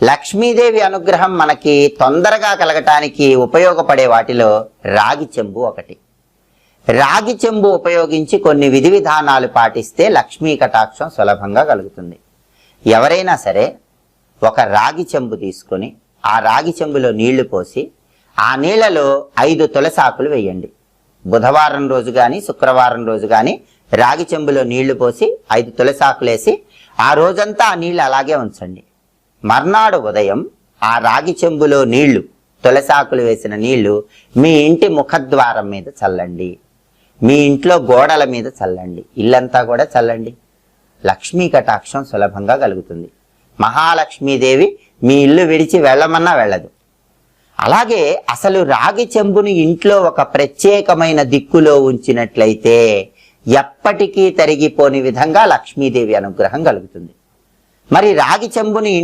లక్ష్మీదేవి అనుగ్రహం మనకి తొందరగా కలగటానికి ఉపయోగపడే వాటిలో రాగి చెంబు ఒకటి. రాగి చెంబు ఉపయోగించి కొన్ని విధి విధానాలు పాటిస్తే లక్ష్మీ కటాక్షం సులభంగా కలుగుతుంది. ఎవరైనా సరే ఒక రాగి చెంబు తీసుకొని ఆ రాగి చెంబులో నీళ్లు పోసి ఆ నీళ్లలో 5 తులసాకులు వేయండి. బుధవారం రోజు కానీ శుక్రవారం రోజు కానీ రాగి చెంబులో నీళ్లు పోసి 5 తులసాకులు వేసి ఆ రోజంతా ఆ నీళ్లు అలాగే ఉంచండి. మర్నాడు ఉదయం ఆ రాగి చెంబులో నీళ్లు, తులసాకులు వేసిన నీళ్లు మీ ఇంటి ముఖద్వారం మీద చల్లండి, మీ ఇంట్లో గోడల మీద చల్లండి, ఇల్లంతా కూడా చల్లండి. లక్ష్మీ కటాక్షం సులభంగా కలుగుతుంది. మహాలక్ష్మీదేవి మీ ఇల్లు విడిచి వెళ్ళమన్నా వెళ్ళదు. అలాగే అసలు రాగి చెంబుని ఇంట్లో ఒక ప్రత్యేకమైన దిక్కులో ఉంచినట్లయితే ఎప్పటికీ తరిగిపోని విధంగా లక్ష్మీదేవి అనుగ్రహం కలుగుతుంది. మరి రాగి చెంబుని